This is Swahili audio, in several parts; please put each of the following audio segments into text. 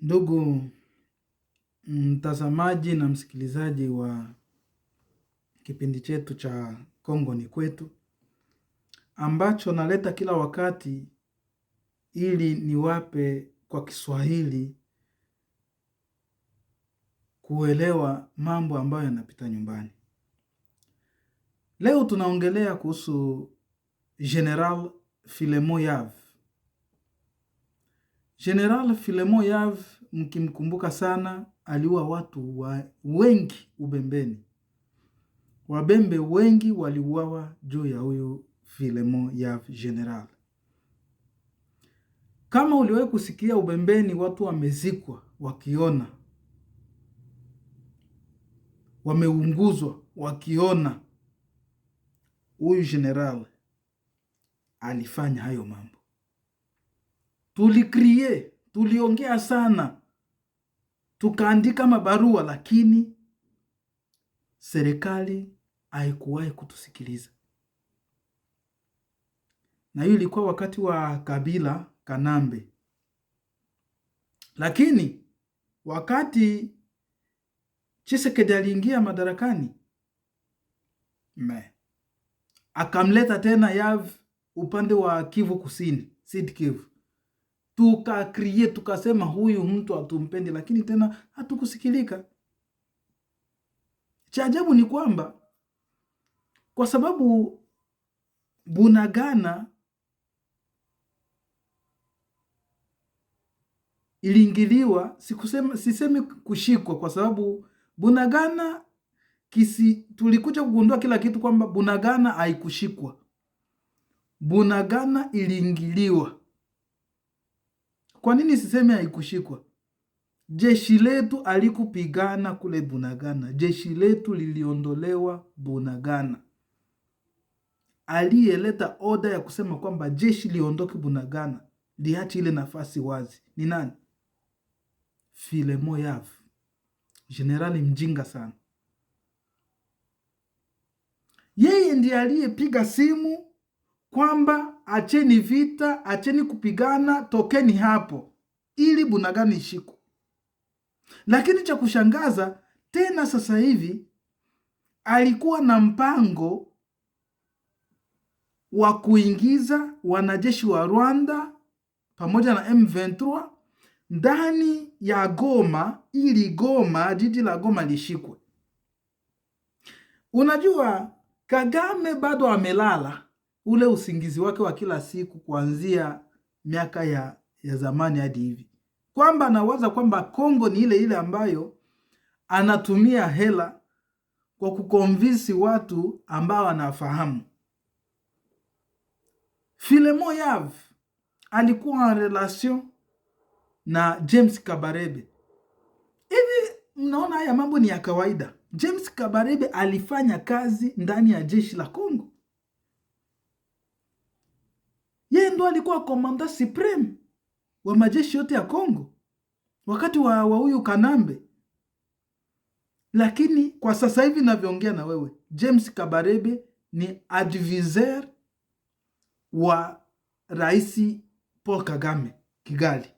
Ndugu mtazamaji na msikilizaji wa kipindi chetu cha Kongo ni Kwetu, ambacho naleta kila wakati ili niwape kwa Kiswahili kuelewa mambo ambayo yanapita nyumbani. Leo tunaongelea kuhusu General Filemon Yav. General Filemon Yav, mkimkumbuka sana, aliua watu wengi Ubembeni. Wabembe wengi waliuawa juu ya huyu Filemon Yav General. Kama uliwahi kusikia Ubembeni watu wamezikwa wakiona, wameunguzwa wakiona, huyu general alifanya hayo mambo. Tuliongea sana, tukaandika mabarua, lakini serikali haikuwahi kutusikiliza. Na hiyo ilikuwa wakati wa Kabila Kanambe. Lakini wakati Tshisekedi aliingia madarakani, akamleta tena Yav upande wa Kivu Kusini, Sud Kivu. Tukasema huyu mtu hatumpendi, lakini tena hatukusikilika. Cha ajabu ni kwamba kwa sababu Bunagana iliingiliwa, sisemi kushikwa, kwa sababu Bunagana tulikuja kugundua kila kitu kwamba Bunagana haikushikwa. Bunagana iliingiliwa. Kwa nini sisemi haikushikwa? Jeshi letu alikupigana kule Bunagana. Jeshi letu liliondolewa Bunagana. Aliyeleta oda ya kusema kwamba jeshi liondoke Bunagana, liache ile nafasi wazi, ni nani? Filemon Yav, generali mjinga sana. Yeye ndiye aliyepiga simu kwamba acheni vita, acheni kupigana, tokeni hapo ili Bunagana ishikwe. Lakini cha kushangaza tena, sasa hivi alikuwa na mpango wa kuingiza wanajeshi wa Rwanda pamoja na M23 ndani ya Goma ili jiji la Goma lishikwe. Unajua, Kagame bado amelala ule usingizi wake wa kila siku kuanzia miaka ya zamani hadi hivi, kwamba anawaza kwamba Kongo ni ile ile ambayo anatumia hela kwa kukonvinsi watu ambao anafahamu. Filemon Yav alikuwa en relation na James Kabarebe. Hivi mnaona haya mambo ni ya kawaida? James Kabarebe alifanya kazi ndani ya jeshi la Kongo. Yeye ndo alikuwa komanda supreme wa majeshi yote ya Kongo wakati wa huyu Kanambe. Lakini kwa sasa hivi navyoongea na wewe, James Kabarebe ni advisor wa Rais Paul Kagame Kigali,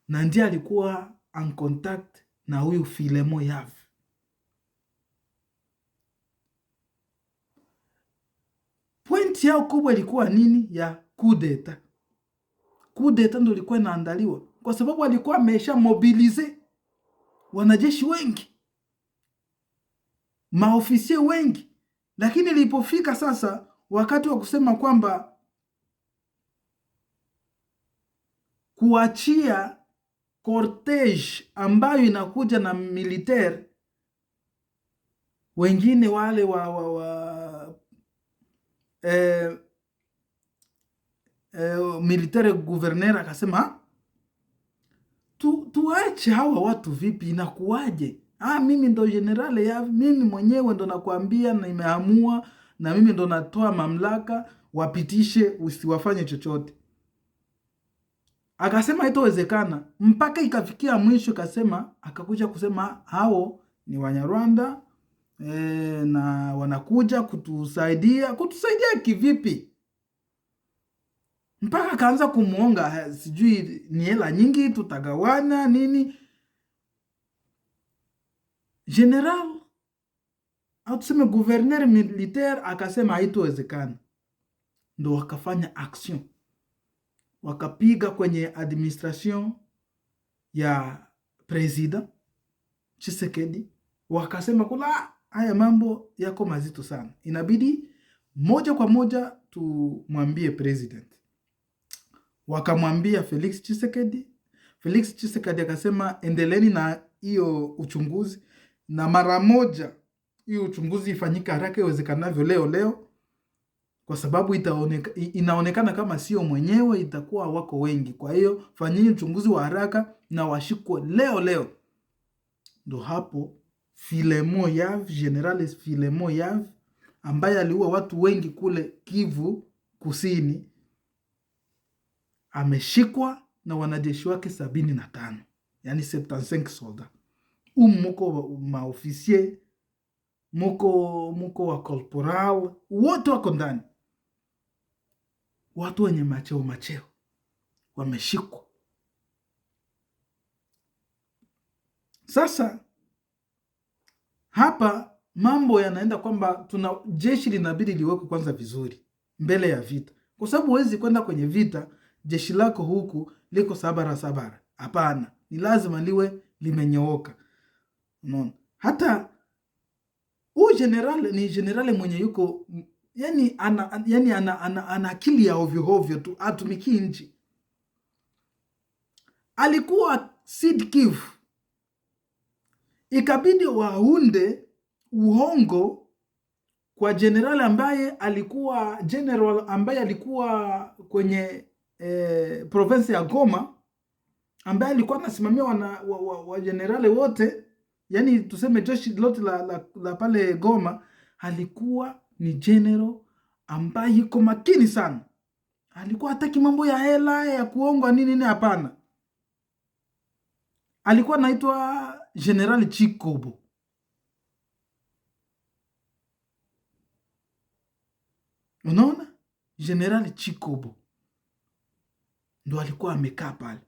na ndiye alikuwa en contact na huyu Filemon Yav. Point yao kubwa ilikuwa nini? Ya coup d'etat. Coup d'etat ndio ilikuwa inaandaliwa kwa sababu alikuwa amesha mobilize wanajeshi wengi, maofisie wengi. Lakini ilipofika sasa wakati wa kusema kwamba kuachia cortege ambayo inakuja na militaire wengine, wale militaire gouverneur akasema tuache hawa watu vipi, inakuwaje? Mimi ndo generale ya mimi mwenyewe ndo nakwambia na nimeamua, na mimi ndo natoa mamlaka, wapitishe, usiwafanye chochote. Akasema haitowezekana, mpaka ikafikia mwisho akakuja kusema hao ni Wanyarwanda na wanakuja kutusaidia kivipi? mpaka akaanza kumuonga, sijui ni hela nyingi tutagawana nini. General au tuseme gouverneur militaire akasema haitowezekana, ndo wakafanya action, wakapiga kwenye administration ya president Tshisekedi, wakasema kula haya mambo yako mazito sana, inabidi moja kwa moja tumwambie president. Wakamwambia Felix Tshisekedi. Felix Tshisekedi akasema endeleni na hiyo uchunguzi, na mara moja hiyo uchunguzi ifanyike haraka iwezekanavyo leo, kwa sababu inaonekana kama sio mwenyewe, itakuwa wako wengi. Kwa hiyo fanyeni uchunguzi wa haraka na washikwe leo. Ndo hapo Filemon Yav, General Filemon Yav ambaye aliua watu wengi kule Kivu Kusini, ameshikwa na wanajeshi wake 75, yani 75 solda. Muko maofisier, muko wa corporal, wote wako ndani, watu wenye macheo wameshikwa. Sasa hapa mambo yanaenda kwamba jeshi linabidi liwekwe kwanza vizuri mbele ya vita, kwa sababu huwezi kwenda kwenye vita jeshi lako huku liko sabara. Hapana, ni lazima liwe limenyooka. Unaona, hata huyu general ni general mwenye yuko yani ana akili ya ovyo tu, atumiki nchi. Alikuwa Sud Kivu, ikabidi waunde uhongo kwa general ambaye alikuwa kwenye province ya Goma, ambaye alikuwa anasimamia wa generale wote, yani tuseme jeshi lote la pale Goma. Alikuwa ni general ambaye yuko makini sana, alikuwa hataki mambo ya hela ya kuongwa nini, hapana. Alikuwa anaitwa General Chikobo. Unaona, General Chikobo ndo alikuwa amekaa pale.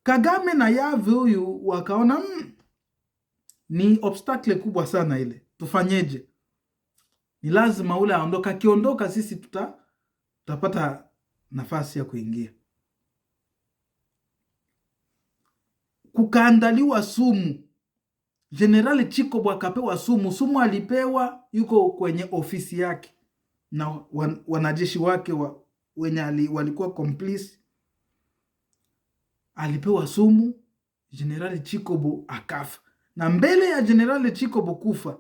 Kagame na Yave huyu wakaona ni obstacle kubwa sana ile, tufanyeje? Ni lazima ule aondoka, akiondoka sisi tutapata nafasi ya kuingia. Kukaandaliwa sumu, General Chikobo akapewa sumu. Alipewa yuko kwenye ofisi yake na wanajeshi wake wenye walikuwa complice. Alipewa sumu, General Chikobo akafa. Na mbele ya General Chikobo kufa,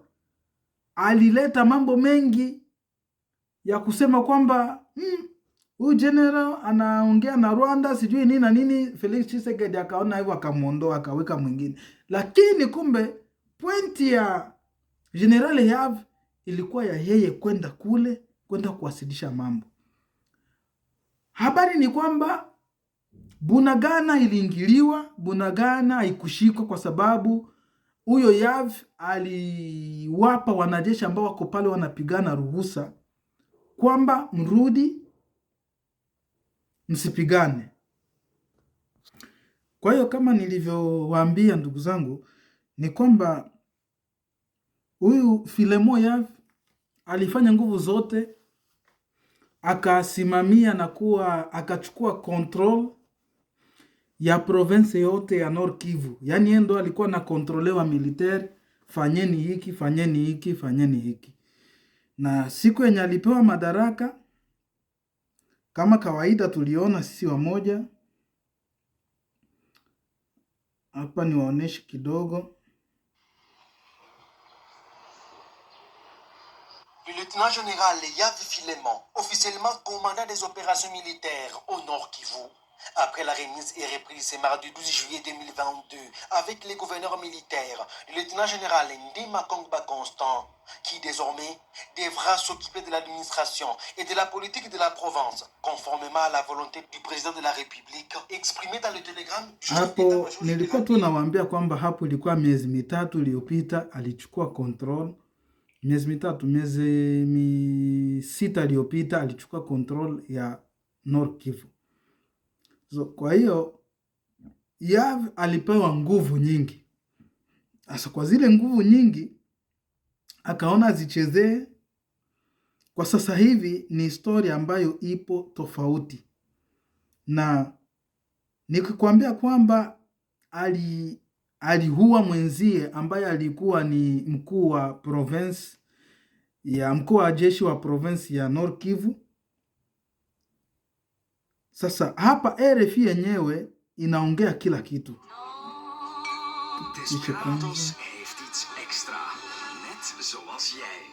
alileta mambo mengi ya kusema kwamba huyu general anaongea na Rwanda sijui nini na nini. Felix Tshisekedi akaona hivyo, akamuondoa, akaweka mwingine. Lakini kumbe pointi ya General Yav ilikuwa ya yeye kwenda kuwasilisha mambo. Habari ni kwamba Bunagana iliingiliwa, Bunagana haikushikwa kwa sababu huyo Yav aliwapa wanajeshi ambao wako pale wanapigana ruhusa kwamba mrudi, msipigane. Kwa hiyo kama nilivyowaambia ndugu zangu, ni kwamba huyu Filemon Yav alifanya nguvu zote, akasimamia na akachukua control ya province yote ya Nord Kivu. Yani yeye ndo alikuwa na kontrolewa militaire, fanyeni hiki. Na siku yenye alipewa madaraka, kama kawaida tuliona sisi wamoja. Hapa niwaoneshe kidogo. Le lieutenant-général Yav Filemon, officiellement commandant des opérations militaires au Nord Kivu, après la remise et reprise ce mardi 12 juillet 2022 avec les gouverneurs militaires, le lieutenant-général Ndima Kongba Constant, qui désormais devra s'occuper de l'administration et de la politique de la province, conformément à la volonté du président de la République exprimée dans le télégramme. Hapo nilikuwa tu nawaambia kwamba hapo ilikuwa miezi mitatu iliyopita alichukua control. Miezi 6 iliyopita alichukua control ya Nord Kivu. So, kwa hiyo Yav alipewa nguvu nyingi. Sasa kwa zile nguvu nyingi akaona zichezee. Kwa sasa hivi ni historia ambayo ipo tofauti, na nikikwambia kwamba aliua mwenzie ambaye alikuwa ni mkuu wa jeshi wa province ya Nord Kivu. Sasa hapa RFI yenyewe inaongea kila kitu. Desperados heeft iets extra, net zoals jij.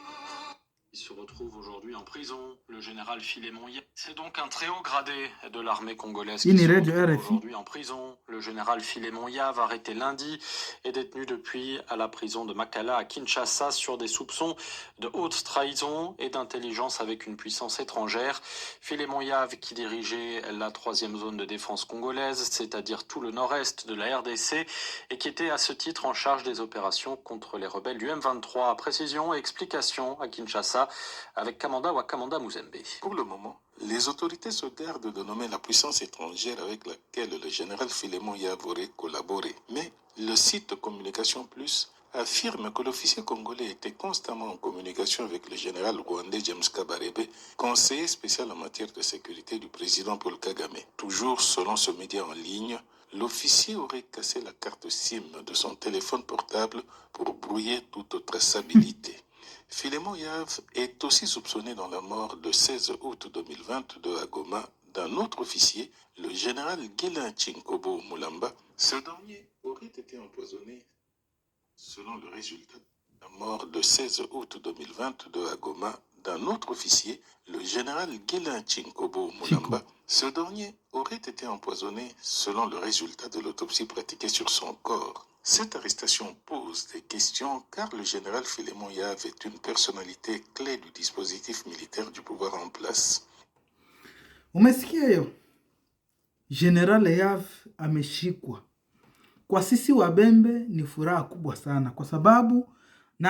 Il se retrouve aujourd'hui en prison, le général Philémon Yav. C'est donc un très haut gradé de l'armée congolaise qui se retrouve aujourd'hui en prison. Le général Philémon Yav, arrêté lundi, est détenu depuis à la prison de Makala à Kinshasa sur des soupçons de haute trahison et d'intelligence avec une puissance étrangère. Philémon Yav, qui dirigeait la 3e zone de défense congolaise, c'est-à-dire tout le nord-est de la RDC, et qui était à ce titre en charge des opérations contre les rebelles du M23. Précision et explication à Kinshasa avec Kamanda Wakamanda Muzembe. Pour le moment, les autorités se gardent de nommer la puissance étrangère avec laquelle le général Philémon Yav aurait collaboré. Mais le site Communication Plus affirme que l'officier congolais était constamment en communication avec le général rwandais James Kabarebe, conseiller spécial en matière de sécurité du président Paul Kagame. Toujours selon ce média en ligne, l'officier aurait cassé la carte SIM de son téléphone portable pour brouiller toute traçabilité. Philémon Yav est aussi soupçonné dans la mort le 16 août 2022 à Goma d'un autre officier, le général Guilain Chinkobo Mulamba. Ce dernier aurait été empoisonné selon le résultat de la mort le 16 août 2022 à Goma d'un autre officier, le général Guilain Chinkobo Mulamba. Ce dernier aurait été empoisonné selon le résultat de l'autopsie pratiquée sur son corps. Cette arrestation pose des questions car le général Philémon Yav est une personnalité clé du dispositif militaire du pouvoir en place. Umesikia hiyo? General Yav ameshikwa. Kwa sisi Wabembe ni furaha kubwa sana, kwa sababu na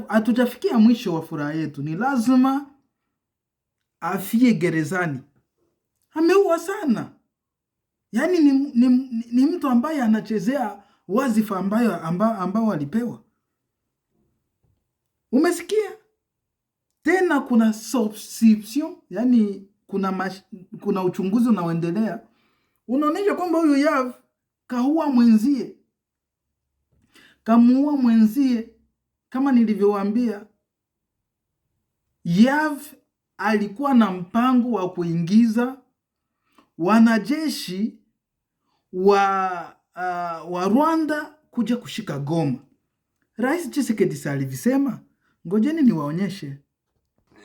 hatujafikia mwisho wa furaha yetu. Ni lazima afie gerezani. Ameua sana. Yaani ni mtu ambaye anachezea wazifa ambao alipewa. Umesikia? Tena kuna substitution, yani kuna uchunguzi unaoendelea. Unaonyesha kwamba huyu Yav kamuua mwenzie. Kama nilivyowaambia, Yav alikuwa na mpango wa kuingiza wanajeshi wa Rwanda kuja kushika Goma. Rais Tshisekedi alivisema, ngojeni niwaonyeshe.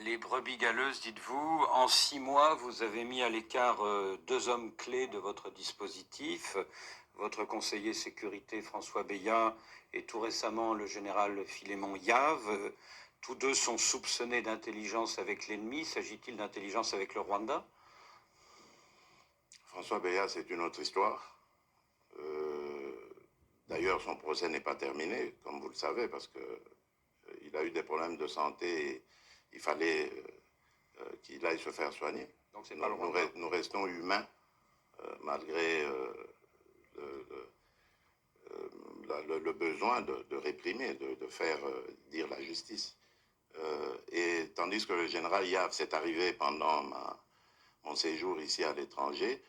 Les brebis galeuses, dites-vous, en 6 mois, vous avez mis à l'écart 2 hommes clés de votre dispositif, votre conseiller sécurité François Beya et tout récemment le général Philémon Yav. Tous deux sont soupçonnés d'intelligence avec l'ennemi. S'agit-il d'intelligence avec le Rwanda? François Beya, c'est une autre histoire. D'ailleurs, son procès n'est pas terminé, comme vous le savez, parce qu'il a eu des problèmes de santé et il fallait qu'il aille se faire soigner. Donc c'est pas le Rwanda. Nous restons humains, malgré le besoin de réprimer, de faire dire la justice. Et tandis que le général Yav s'est arrivé pendant mon séjour ici à l'étranger,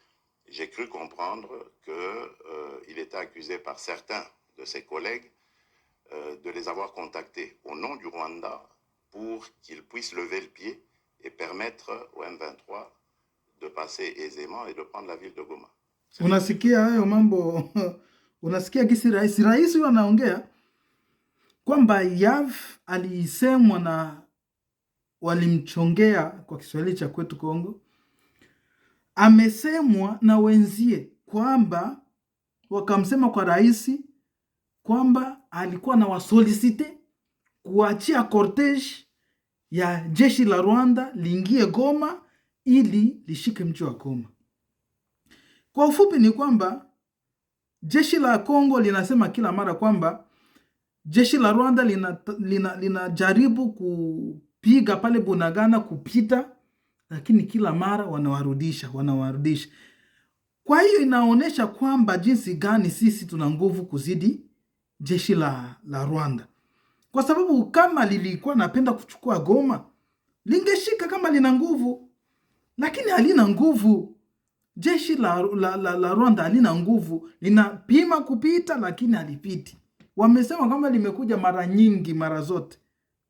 j'ai cru comprendre qu'il était accusé par certains de ses collègues de les avoir contactés au nom du Rwanda pour qu'ils puissent lever le pied et permettre au M23 de passer aisément et de prendre la ville de Goma. Unasikia hayo mambo? Unasikia gisi rais huyo anaongea kwamba Yav alisemwa na walimchongea, kwa Kiswahili cha kwetu Kongo, amesemwa na wenzie kwamba wakamsema kwa rais kwamba alikuwa na wasolicite kuachia cortege ya jeshi la Rwanda liingie Goma ili lishike mji wa Goma. Kwa ufupi ni kwamba jeshi la Kongo linasema kila mara kwamba jeshi la Rwanda linajaribu kupiga pale Bunagana kupita lakini kila mara wanawarudisha. Kwa hiyo inaonyesha kwamba jinsi gani sisi tuna nguvu kuzidi jeshi la Rwanda, kwa sababu kama lilikuwa napenda kuchukua Goma lingeshika kama lina nguvu, lakini halina nguvu. Jeshi la Rwanda halina nguvu, linapima kupita lakini halipiti. Wamesema kama limekuja mara zote,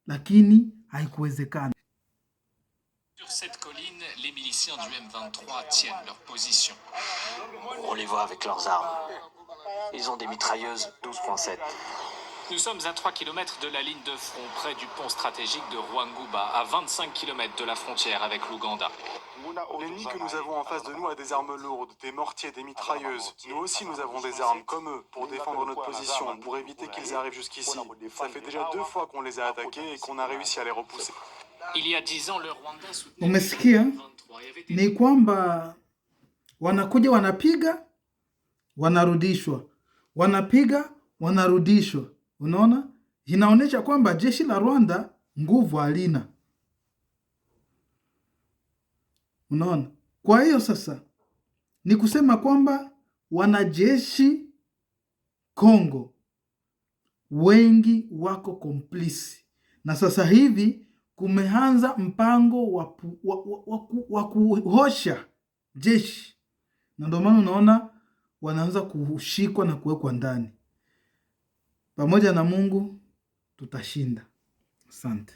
lakini haikuwezekana. Sur cette colline, les miliciens du M23 tiennent leur position. On les voit avec leurs armes. Ils ont des mitrailleuses 12.7. Nous sommes à 3 km de la ligne de front, près du pont stratégique de Rwanguba, à 25 km de la frontière avec l'Ouganda. L'ennemi que nous avons en face de nous a des armes lourdes, des mortiers, des mitrailleuses. Nous aussi, nous avons des armes, comme eux, pour défendre notre position, pour éviter qu'ils arrivent jusqu'ici. Ça fait déjà 2 fois qu'on les a attaqués et qu'on a réussi à les repousser. Il y a 10 ans, le Rwanda soutenait... Umesikia? Ni kwamba wanakuja wanapiga, wanarudishwa. Wanapiga, wanarudishwa. Unaona? Inaonyesha kwamba jeshi la Rwanda nguvu halina. Unaona? Kwa hiyo sasa ni kusema kwamba wanajeshi Kongo wengi wako komplisi, na sasa hivi kumeanza mpango wa kuhosha jeshi, na ndio maana unaona wanaanza kushikwa na kuwekwa ndani. Pamoja na Mungu tutashinda. Asante.